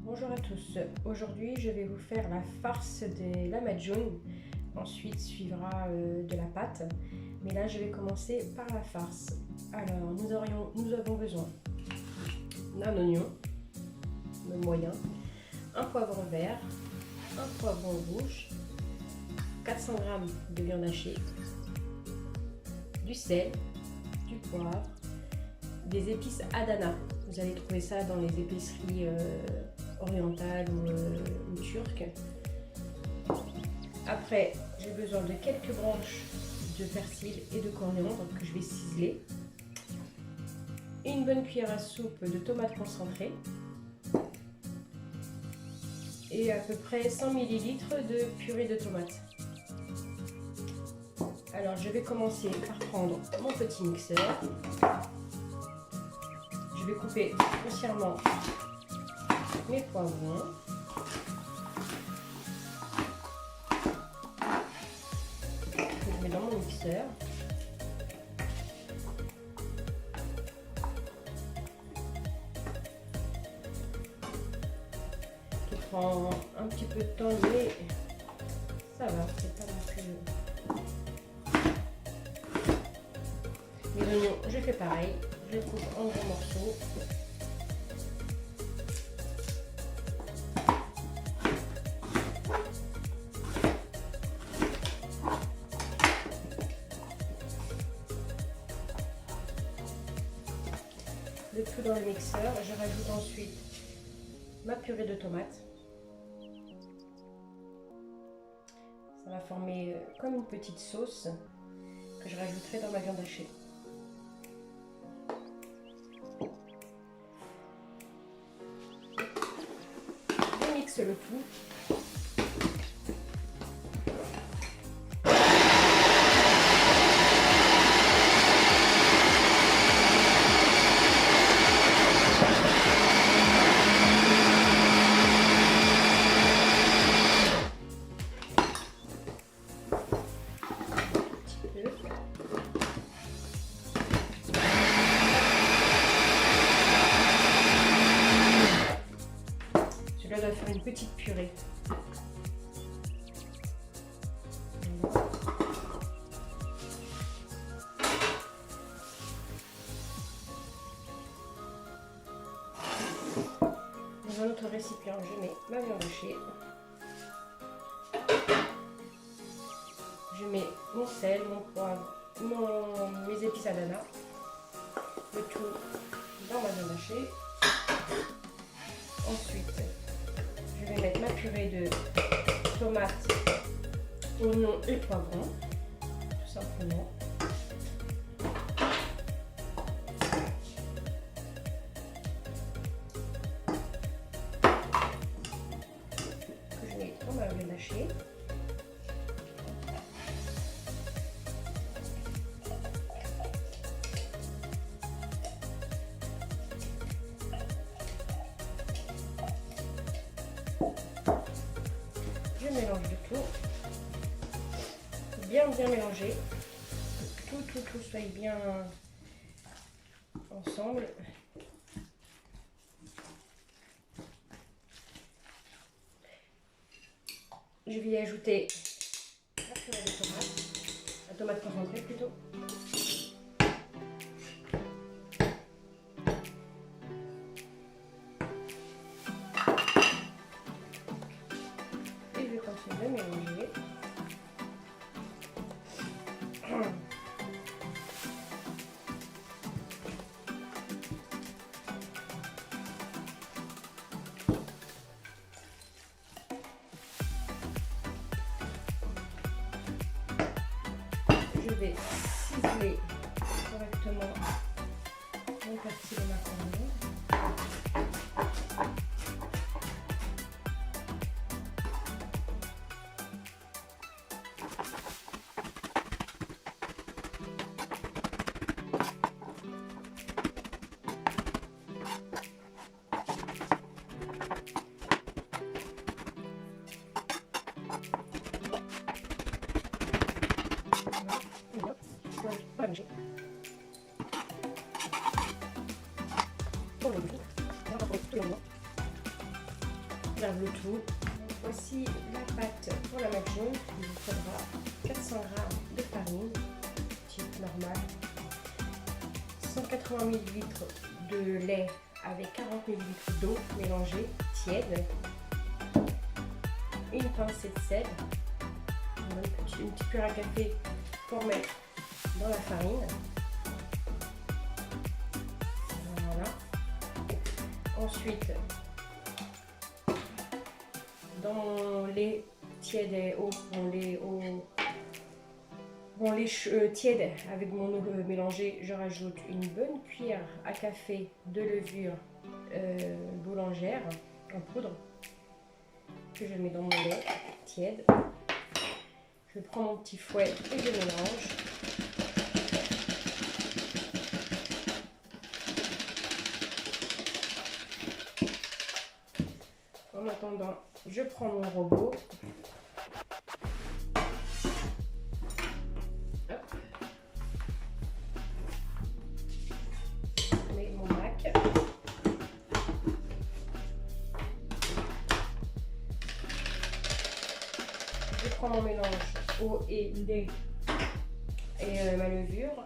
Bonjour à tous, aujourd'hui je vais vous faire la farce de la madjoun, ensuite suivra de la pâte, mais là je vais commencer par la farce. Alors nous avons besoin d'un oignon moyen, un poivron vert, un poivron rouge, 400 g de viande hachée, du sel, du poivre, des épices Adana. Vous allez trouver ça dans les épiceries orientales ou turques. Après, j'ai besoin de quelques branches de persil et de coriandre que je vais ciseler. Une bonne cuillère à soupe de tomates concentrées. Et à peu près 100 ml de purée de tomates. Alors je vais commencer par prendre mon petit mixeur. Je vais couper grossièrement mes poivrons. Je mets dans mon mixeur. Qui prend un petit peu de temps, mais ça va, c'est pas non plus. Les oignons, je fais pareil. Je les coupe en gros morceaux. Le tout dans le mixeur. Je rajoute ensuite ma purée de tomates. Ça va former comme une petite sauce que je rajouterai dans ma viande hachée. Je mixe le tout. Là, on va faire une petite purée. Dans un autre récipient, je mets ma viande hachée. Je mets mon sel, mon poivre, mes épices Adana. Le tout dans ma viande hachée. Ensuite, je vais mettre ma purée de tomates, oignons et poivrons, tout simplement. Que je mets dans ma viande hachée. Je mélange le tout, bien mélanger, que tout soit bien ensemble. Je vais y ajouter la purée de tomate, la tomate concentrée plutôt. Et je vais continuer de mélanger. Je vais ciseler correctement mon persil et ma coriandre. préserve le tout. Voici la pâte pour la macaron. Il vous faudra 400 g de farine, type normal, 180 ml de lait avec 40 ml d'eau mélangée, tiède, une pincée de sel, une petite cuillère à café pour mettre dans la farine. Voilà. Ensuite, dans mon lait tiède et eau, mon lait tiède avec mon eau mélangée, je rajoute une bonne cuillère à café de levure boulangère en poudre que je mets dans mon lait tiède. Je prends mon petit fouet et je mélange. En attendant, je prends mon robot. Hop. Je mets mon bac. Je prends mon mélange eau et lait et ma levure.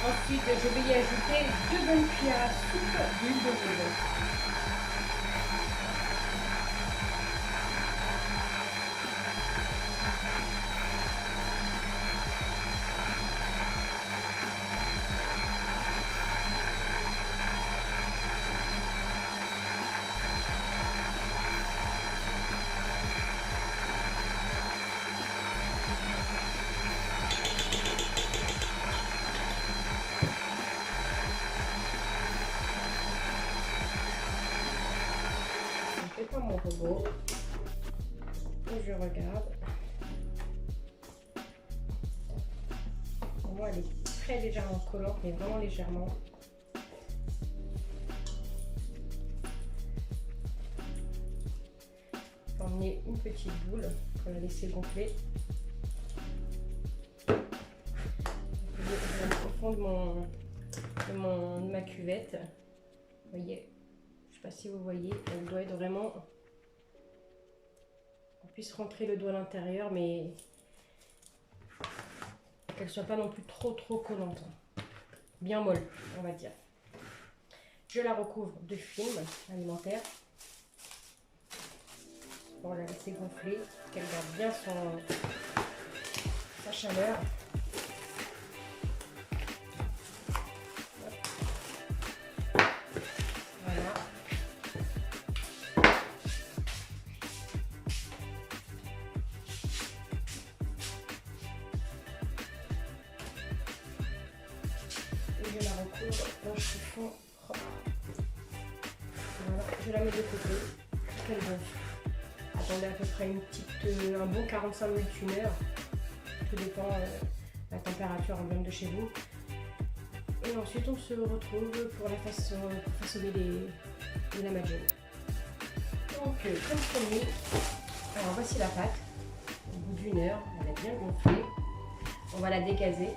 Ensuite, je vais y ajouter 2 bonnes cuillères à soupe d'huile d'olive. Je prends mon robot et je regarde. Pour moi, elle est très légèrement collante, mais vraiment légèrement. On va emmener une petite boule pour la laisser gonfler. Je vais mettre au fond de ma cuvette. Vous voyez, je ne sais pas si vous voyez, elle doit être vraiment... On puisse rentrer le doigt à l'intérieur, mais qu'elle ne soit pas non plus trop collante. Bien molle, on va dire. Je la recouvre de film alimentaire pour la laisser gonfler, qu'elle garde bien sa chaleur. Voilà. Et je la recouvre d'un chiffon propre. Voilà, je la mets de côté, qu'elle gonfle. Attendez à peu près un bon 45 minutes, 1 heure. Tout dépend la température ambiante de chez vous. Et ensuite on se retrouve pour façonner les lamajoun. Donc comme promis, alors voici la pâte. Au bout d'1 heure, elle a bien gonflé. On va la dégazer.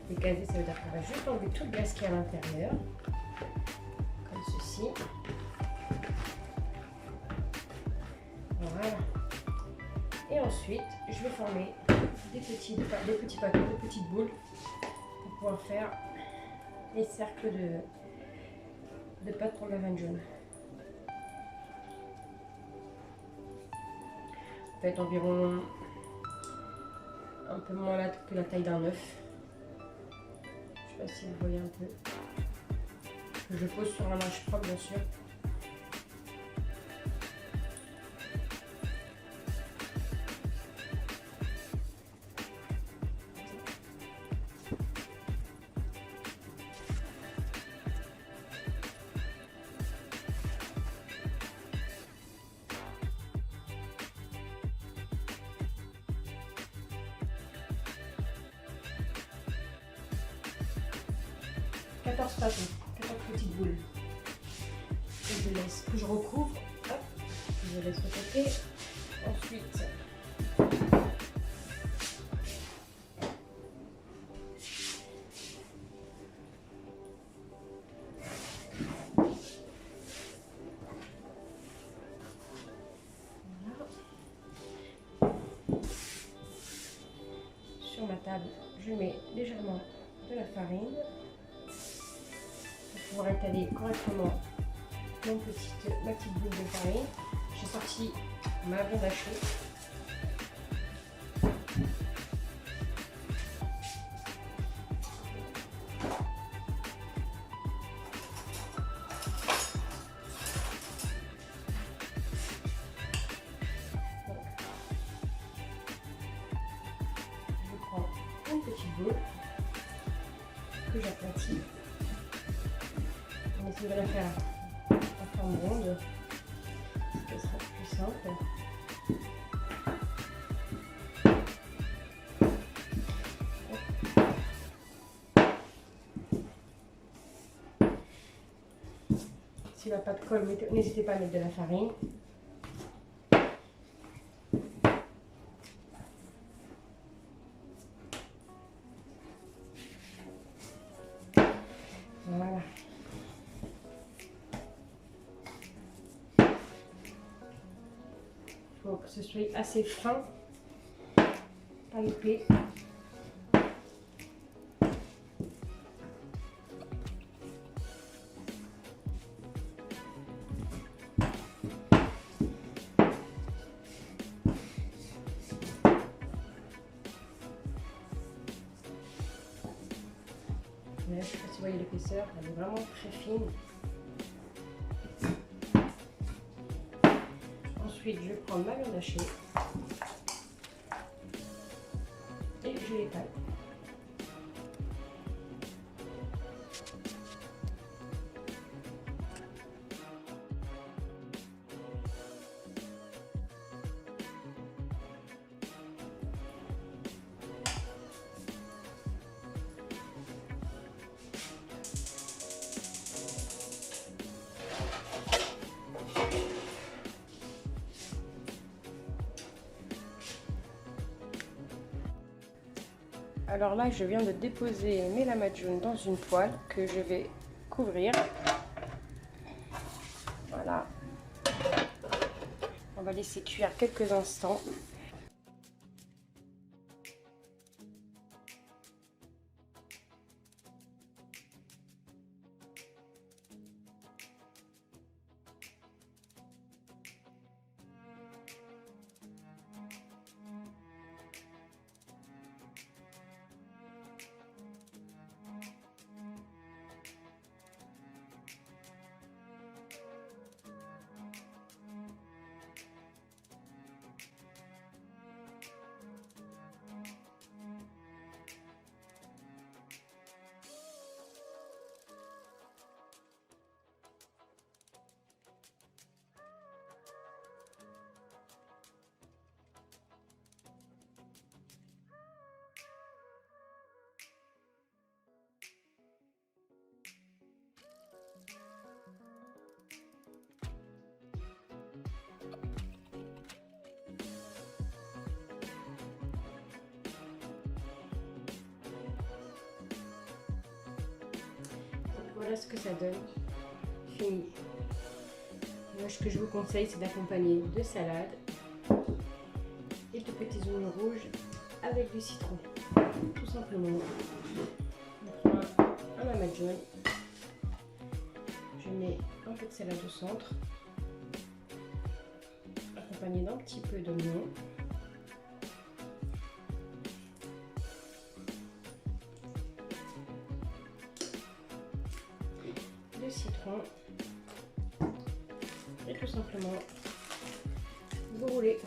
Dégazer, ça veut dire qu'on va juste enlever tout le gaz qui est à l'intérieur. Comme ceci. Voilà. Et ensuite, je vais former des petits paquets, de petites boules pour pouvoir faire les cercles de pâte pour la macaron. En fait, environ un peu moins que la taille d'un œuf. Je ne sais pas si vous voyez un peu. Je pose sur un linge propre, bien sûr. Quatorze paquets, 14 petites boules. Que je recouvre. Hop, je laisse de côté. Ensuite, sur ma table, je mets légèrement de la farine pour pouvoir étaler correctement ma petite boule de farine. J'ai sorti ma viande hachée. Une petite boule que j'aplatis. On essaie de la faire en forme ronde, ce sera plus simple. Si la pâte colle, n'hésitez pas à mettre de la farine. Voilà. Il faut que ce soit assez fin, pas épais. Je ne sais pas si vous voyez l'épaisseur, elle est vraiment très fine. Ensuite, je prends ma viande hachée et je l'étale. Alors là, je viens de déposer mes lamajun dans une poêle que je vais couvrir. Voilà. On va laisser cuire quelques instants. Voilà ce que ça donne, fini. Moi, ce que je vous conseille, c'est d'accompagner de salade et de petits oignons rouges avec du citron. Tout simplement. On prend un lamajun. Je mets un peu de salade au centre, accompagné d'un petit peu d'oignon. De citron et tout simplement vous roulez.